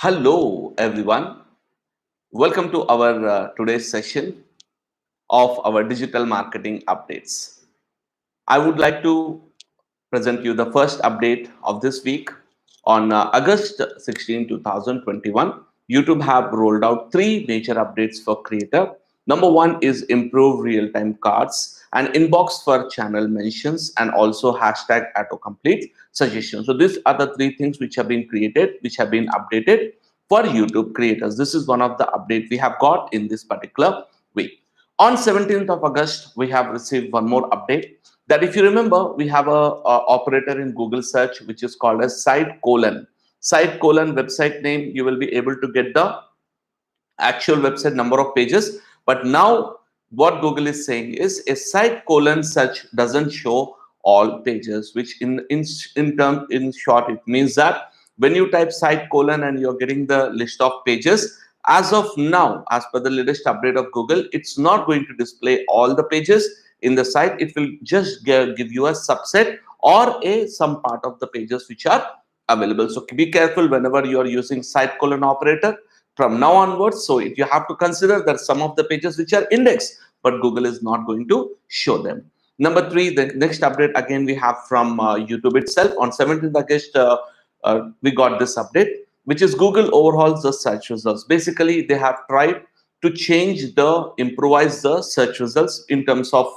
Hello, everyone. Welcome to our today's session of our digital marketing updates. I would like to present you the first update of this week on August 16, 2021. YouTube have rolled out three major updates for creator. Number one is improve real-time cards and inbox for channel mentions and also hashtag autocomplete suggestions. So these are the three things which have been created, which have been updated for YouTube creators. This is one of the update we have got in this particular week. On 17th of August, we have received one more update that if you remember, we have a operator in Google search, which is called as site colon website name. You will be able to get the actual website number of pages. But now what Google is saying is a site colon search doesn't show all pages, which in short, it means that when you type site colon and you're getting the list of pages, as of now, as per the latest update of Google, it's not going to display all the pages in the site. It will just give you a subset or a some part of the pages which are available. So be careful whenever you are using site colon operator from now onwards. So you have to consider that some of the pages which are indexed, but Google is not going to show them. Number three, the next update again we have from YouTube itself. On 17th August, we got this update, which is Google overhauls the search results. Basically, they have tried to improvise the search results in terms of,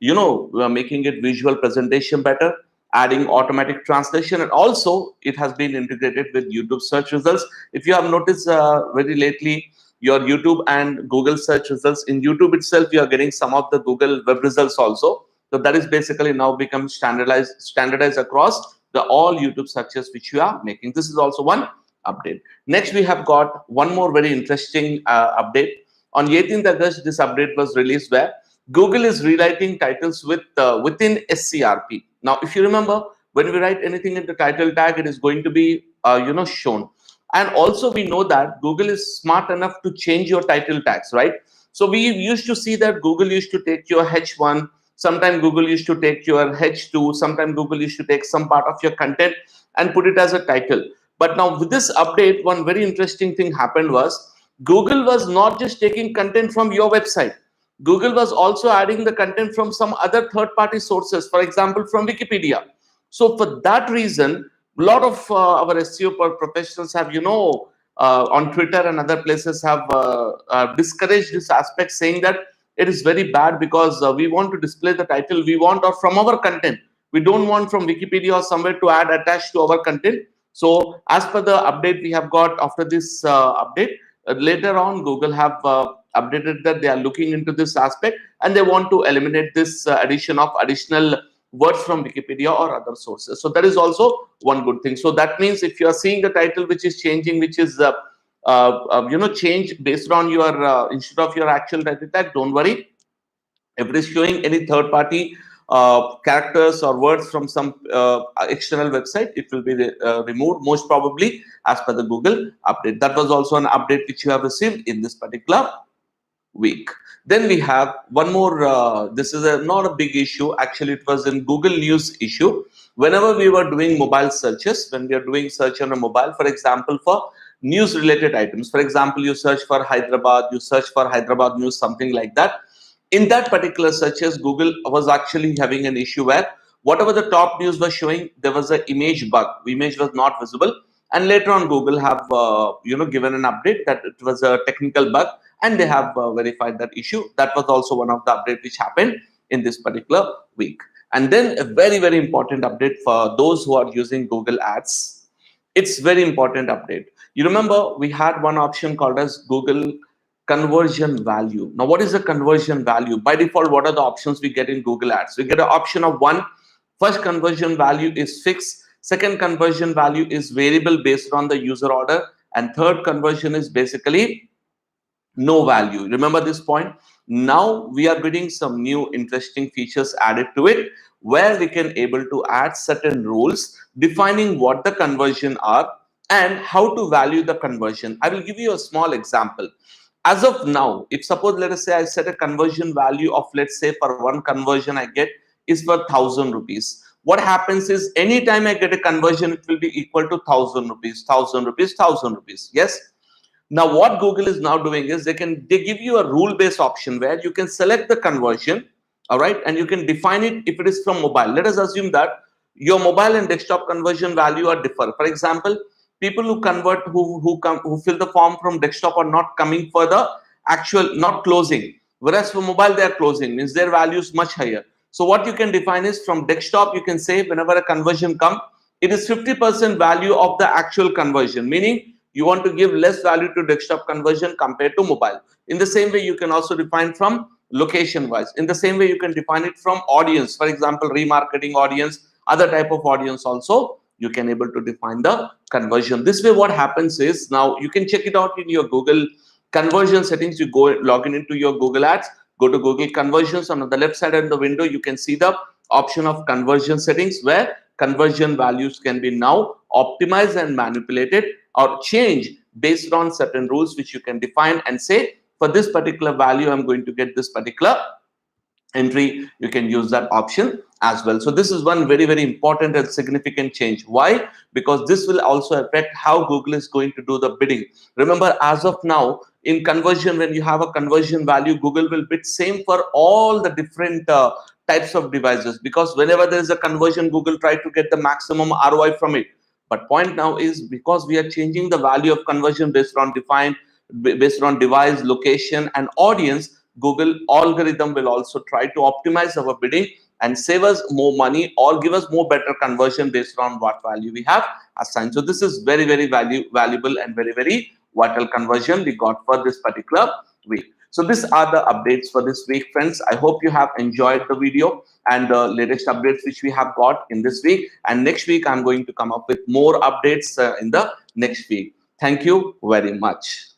making it visual presentation better, adding automatic translation, and also it has been integrated with YouTube search results. If you have noticed very lately, your YouTube and Google search results in YouTube itself, you are getting some of the Google web results also. So that is basically now become standardized across the all YouTube searches which you are making. This is also one update. Next, we have got one more very interesting update. On 18th August, this update was released where Google is rewriting titles within SCRP. Now, if you remember, when we write anything in the title tag, it is going to be shown. And also, we know that Google is smart enough to change your title tags, right? So we used to see that Google used to take your H1, sometimes Google used to take your H2, sometimes Google used to take some part of your content and put it as a title. But now with this update, one very interesting thing happened was Google was not just taking content from your website. Google was also adding the content from some other third-party sources, for example, from Wikipedia. So for that reason, a lot of our SEO professionals have, on Twitter and other places have discouraged this aspect, saying that it is very bad because we want to display the title we want or from our content. We don't want from Wikipedia or somewhere to add attached to our content. So as per the update we have got after this update, later on Google have updated that they are looking into this aspect and they want to eliminate this addition of additional words from Wikipedia or other sources. So that is also one good thing. So that means if you are seeing the title which is changing, which is change based on your instead of your actual title tag, don't worry. If it is showing any third party characters or words from some external website, it will be removed most probably as per the Google update. That was also an update which you have received in this particular week. Then we have one more. This is not a big issue. Actually, it was in Google News issue. Whenever we were doing mobile searches, when we are doing search on a mobile, for example, for news related items, for example, you search for Hyderabad, you search for Hyderabad news, something like that. In that particular searches, Google was actually having an issue where whatever the top news was showing, there was an image bug. The image was not visible. And later on, Google have given an update that it was a technical bug, and they have verified that issue. That was also one of the updates which happened in this particular week. And then a very, very important update for those who are using Google Ads. It's very important update. You remember we had one option called as Google conversion value. Now, what is the conversion value? By default, what are the options we get in Google Ads? We get an option of one. First conversion value is fixed. Second conversion value is variable based on the user order. And third conversion is basically no value. Remember this point? Now we are getting some new interesting features added to it where we can able to add certain rules defining what the conversion are and how to value the conversion. I will give you a small example. As of now, if suppose let us say I set a conversion value of, let's say for one conversion I get is for 1,000 rupees. what happens is anytime I get a conversion, it will be equal to 1,000 rupees, 1,000 rupees, 1,000 rupees. Yes. Now, what Google is now doing is they give you a rule-based option where you can select the conversion, all right, and you can define it if it is from mobile. Let us assume that your mobile and desktop conversion value are differ. For example, people who convert who fill the form from desktop are not coming for the actual not closing, whereas for mobile they are closing, means their value is much higher. So what you can define is from desktop you can say whenever a conversion come, it is 50% value of the actual conversion, meaning you want to give less value to desktop conversion compared to mobile. In the same way, you can also define from location wise. In the same way, you can define it from audience. For example, remarketing audience, other type of audience also, you can able to define the conversion. This way, what happens is now you can check it out in your Google conversion settings. You go log in into your Google Ads, go to Google conversions. On the left side of the window, you can see the option of conversion settings where conversion values can be now optimized and manipulated or change based on certain rules which you can define and say for this particular value I'm going to get this particular entry. You can use that option as well. So this is one very very important and significant change. Why? Because this will also affect how Google is going to do the bidding. Remember, as of now in conversion, when you have a conversion value, Google will bid same for all the different types of devices, because whenever there is a conversion, Google try to get the maximum ROI from it. But point now is because we are changing the value of conversion based on device, location, and audience, Google algorithm will also try to optimize our bidding and save us more money or give us more better conversion based on what value we have assigned. So this is very very valuable and very very vital conversion we got for this particular week. So these are the updates for this week, friends. I hope you have enjoyed the video and the latest updates which we have got in this week. And next week, I'm going to come up with more updates in the next week. Thank you very much.